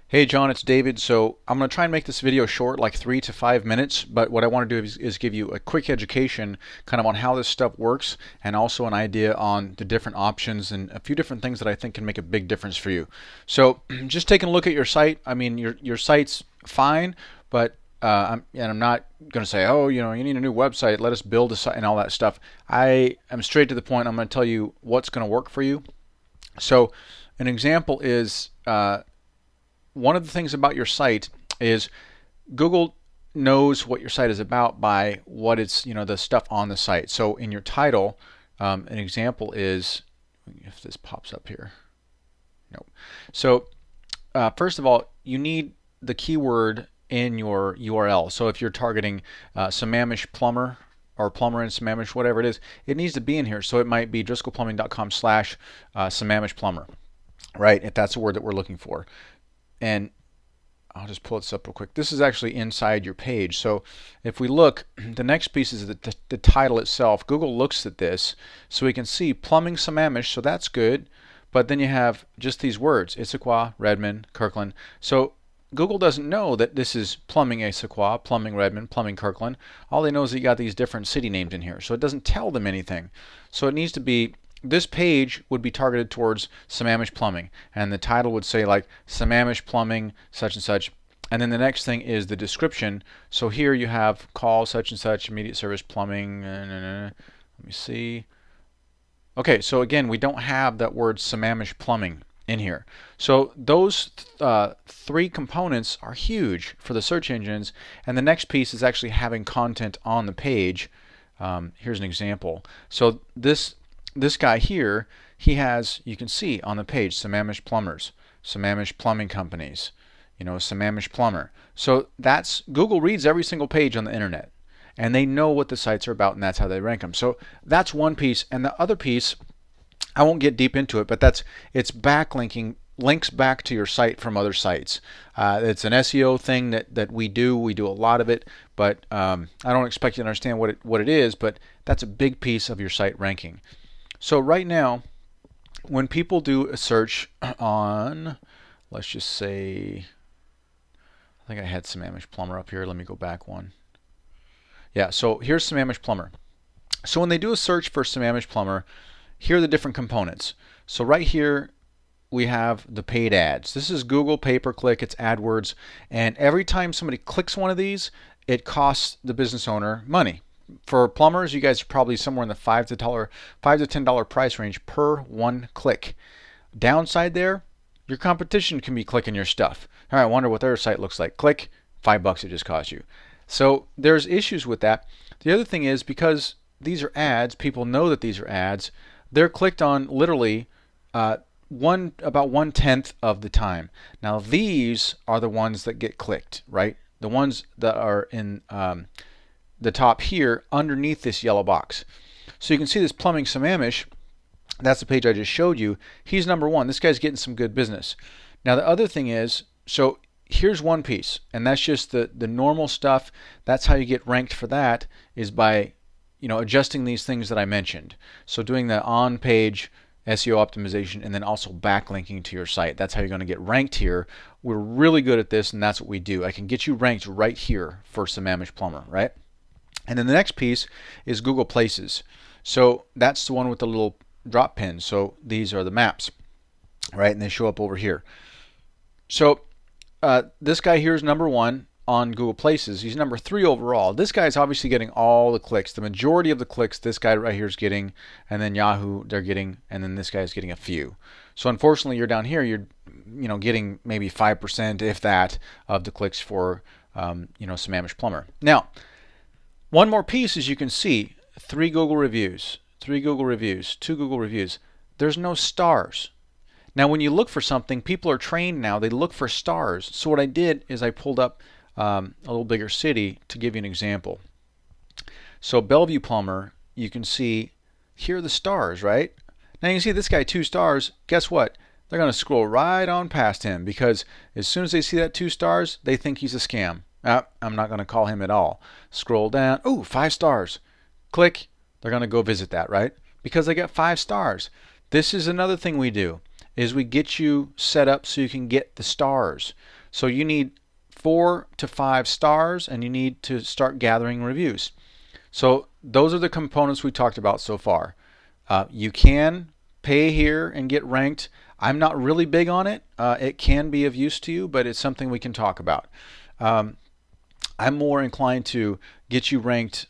Hey John, it's David. So I'm going to try and make this video short, like 3 to 5 minutes, but what I want to do is give you a quick education kind of on how this stuff works and also an idea on the different options and a few different things that I think can make a big difference for you. So just taking a look at your site, I mean your site's fine, but I'm not going to say, oh, you need a new website, let us build a site and all that stuff. I am straight to the point. I'm going to tell you what's going to work for you. So an example is one of the things about your site is Google knows what your site is about by what it's, the stuff on the site. So in your title, an example is, if this pops up here, nope. So first of all, you need the keyword in your URL. So if you're targeting Sammamish plumber or plumber in Sammamish, whatever it is, it needs to be in here. So it might be driscollplumbing.com/Sammamish plumber, right? If that's the word that we're looking for. And I'll just pull this up real quick. This is actually inside your page. So if we look, the next piece is the title itself. Google looks at this so we can see plumbing Sammamish, so that's good. But then you have just these words, Issaquah, Redmond, Kirkland. So Google doesn't know that this is plumbing Issaquah, plumbing Redmond, plumbing Kirkland. All they know is that you got these different city names in here. So it doesn't tell them anything. So it needs to be, this page would be targeted towards Sammamish plumbing, and the title would say like Sammamish plumbing such and such, and then the next thing is the description. So here you have call such and such, immediate service plumbing. Let me see. Okay, so again, we don't have that word Sammamish plumbing in here. So those three components are huge for the search engines, and the next piece is actually having content on the page. Here's an example. So this guy here, he has, you can see on the page, Sammamish plumbers, Sammamish plumbing companies, Sammamish plumber. So that's, Google reads every single page on the internet, and they know what the sites are about, and that's how they rank them. So that's one piece. And the other piece, I won't get deep into it, but it's backlinking, links back to your site from other sites. It's an SEO thing that we do a lot of it, but I don't expect you to understand what it is, but that's a big piece of your site ranking. So right now, when people do a search on, let's just say, I think I had Sammamish plumber up here. Let me go back one. Yeah, so here's Sammamish plumber. So when they do a search for Sammamish plumber, here are the different components. So right here, we have the paid ads. This is Google pay-per-click, it's AdWords, and every time somebody clicks one of these, it costs the business owner money. For plumbers, you guys are probably somewhere in the $5 to $10 price range per one click. Downside there, your competition can be clicking your stuff. All right, I wonder what their site looks like. Click, $5 it just cost you. So there's issues with that. The other thing is, because these are ads, people know that these are ads, they're clicked on literally about 1/10 of the time. Now these are the ones that get clicked, right? The ones that are in the top here underneath this yellow box. So you can see this plumbing Sammamish, that's the page I just showed you. He's number one. This guy's getting some good business. Now the other thing is, so here's one piece, and that's just the normal stuff. That's how you get ranked for that, is by adjusting these things that I mentioned. So doing the on-page SEO optimization and then also backlinking to your site. That's how you're going to get ranked here. We're really good at this, and that's what we do. I can get you ranked right here for Sammamish plumber, right? And then the next piece is Google Places. So that's the one with the little drop pins. So these are the maps, right? And they show up over here. So this guy here is number one on Google Places. He's number 3 overall. This guy is obviously getting all the clicks. The majority of the clicks this guy right here is getting, and then Yahoo they're getting, and then this guy is getting a few. So unfortunately, you're down here. You're getting maybe 5%, if that, of the clicks for Sammamish plumber. Now, one more piece, as you can see, 3 Google reviews, 3 Google reviews, 2 Google reviews. There's no stars. Now when you look for something, people are trained now, they look for stars. So what I did is I pulled up a little bigger city to give you an example. So Bellevue plumber, you can see here are the stars, right? Now you can see this guy 2 stars. Guess what? They're going to scroll right on past him, because as soon as they see that 2 stars, they think he's a scam. I'm not going to call him at all. Scroll down. Oh, 5 stars. Click. They're going to go visit that, right? Because they got 5 stars. This is another thing we do. is we get you set up so you can get the stars. So you need 4 to 5 stars, and you need to start gathering reviews. So those are the components we talked about so far. You can pay here and get ranked. I'm not really big on it. It can be of use to you, but it's something we can talk about. I'm more inclined to get you ranked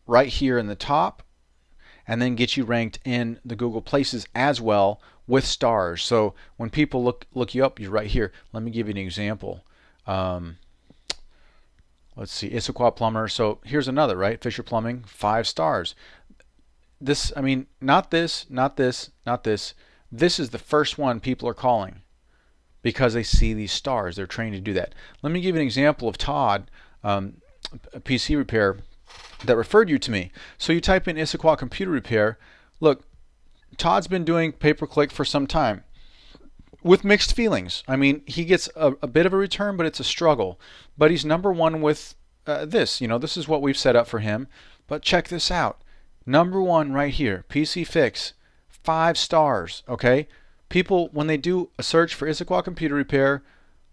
right here in the top, and then get you ranked in the Google Places as well with stars. So when people look you up, you're right here. Let me give you an example. Let's see, Issaquah Plumber. So here's another, right? Fisher Plumbing, 5 stars. This, I mean, not this, not this, not this. This is the first one people are calling because they see these stars. They're trained to do that. Let me give you an example of Todd, a PC repair, that referred you to me. So you type in Issaquah Computer Repair. Look, Todd's been doing pay-per-click for some time with mixed feelings. I mean, he gets a bit of a return, but it's a struggle. But he's #1 with this. You know, this is what we've set up for him. But check this out. #1 right here, PC Fix, 5 stars, okay? People, when they do a search for Issaquah Computer Repair,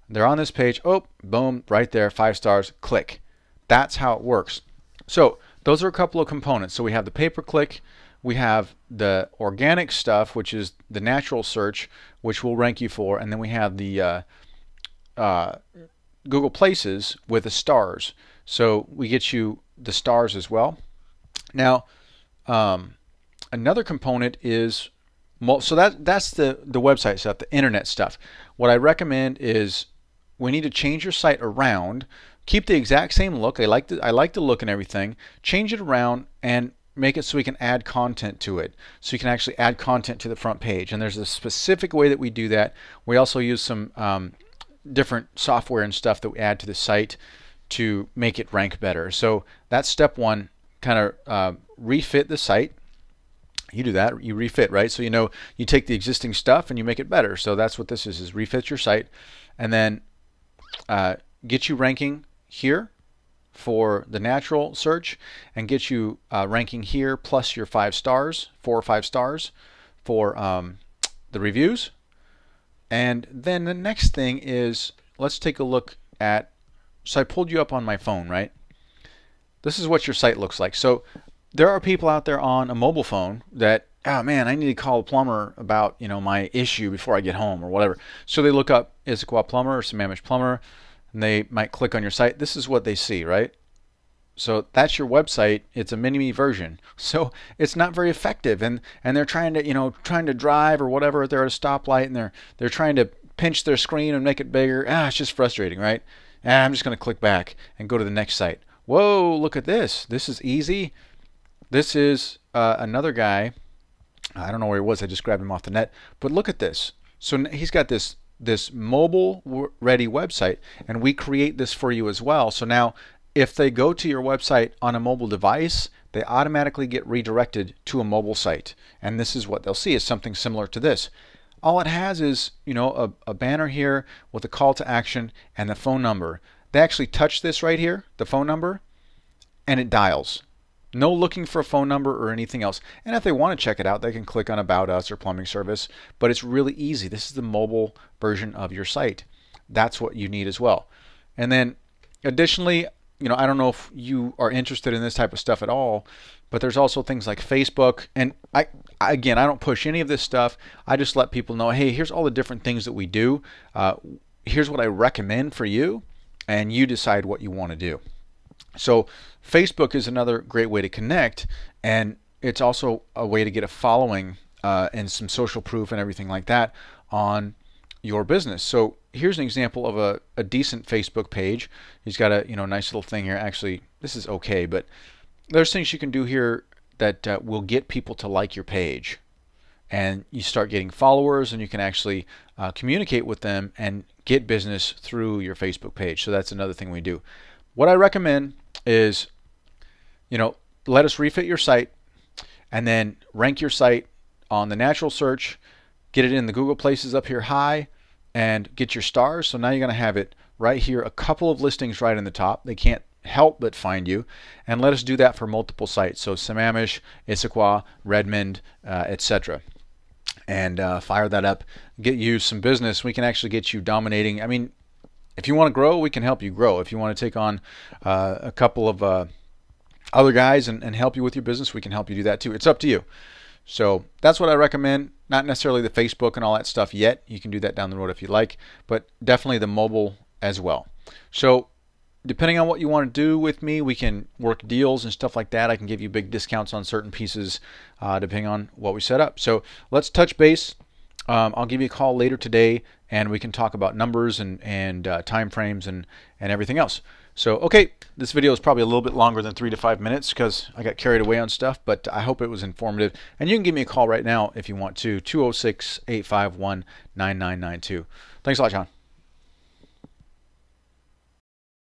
they're on this page. Oh, boom, right there, 5 stars, click. That's how it works. So those are a couple of components. So we have the pay-per-click, we have the organic stuff, which is the natural search, which will rank you for, and then we have the Google Places with the stars. So we get you the stars as well. Now, another component is, so that's the website stuff, the internet stuff. What I recommend is we need to change your site around. Keep the exact same look. I like the look and everything. Change it around and make it so we can add content to it. So you can actually add content to the front page. And there's a specific way that we do that. We also use some different software and stuff that we add to the site to make it rank better. So that's step 1. Kind of refit the site. You do that, you refit, right? So you know, you take the existing stuff and you make it better. So that's what this is refit your site, and then get you ranking here for the natural search, and get you ranking here plus your 5 stars, 4 or 5 stars for the reviews. And then the next thing is, let's take a look at, so I pulled you up on my phone, right? This is what your site looks like. So there are people out there on a mobile phone that, oh man, I need to call a plumber about, you know, my issue before I get home or whatever. So they look up Issaquah Plumber or Sammamish Plumber, and they might click on your site. This is what they see, right? So that's your website. It's a mini-me version. So it's not very effective, and they're trying to, you know, trying to drive or whatever. They're at a stoplight and they're trying to pinch their screen and make it bigger. It's just frustrating, right? I'm just going to click back and go to the next site. Whoa, look at this. This is easy. This is another guy. I don't know where he was. I just grabbed him off the net. But look at this. So he's got this mobile ready website, and we create this for you as well. So now if they go to your website on a mobile device, they automatically get redirected to a mobile site. And this is what they'll see, is something similar to this. All it has is, you know, a banner here with a call to action and the phone number. They actually touch this right here, the phone number, and it dials. No looking for a phone number or anything else. And if they want to check it out, they can click on About Us or Plumbing Service. But it's really easy. This is the mobile version of your site. That's what you need as well. And then additionally, you know, I don't know if you are interested in this type of stuff at all, but there's also things like Facebook. And again, I don't push any of this stuff. I just let people know, hey, here's all the different things that we do. Here's what I recommend for you, and you decide what you want to do. So Facebook is another great way to connect, and it's also a way to get a following and some social proof and everything like that on your business. So here's an example of a decent Facebook page. He's got a nice little thing here. Actually, this is okay, but there's things you can do here that will get people to like your page, and you start getting followers, and you can actually communicate with them and get business through your Facebook page. So that's another thing we do. What I recommend is, let us refit your site, and then rank your site on the natural search, get it in the Google Places up here high, and get your stars. So now you're going to have it right here, a couple of listings right in the top. They can't help but find you, and let us do that for multiple sites. So Sammamish, Issaquah, Redmond, etc. and fire that up, get you some business. We can actually get you dominating. I mean, if you want to grow, we can help you grow. If you want to take on a couple of other guys and help you with your business, we can help you do that too. It's up to you. So that's what I recommend. Not necessarily the Facebook and all that stuff yet. You can do that down the road if you like, but definitely the mobile as well. So depending on what you want to do with me, we can work deals and stuff like that. I can give you big discounts on certain pieces depending on what we set up. So let's touch base. I'll give you a call later today, and we can talk about numbers and time frames and everything else. So, okay, this video is probably a little bit longer than 3 to 5 minutes because I got carried away on stuff, but I hope it was informative. And you can give me a call right now if you want to, 206-851-9992. Thanks a lot, John.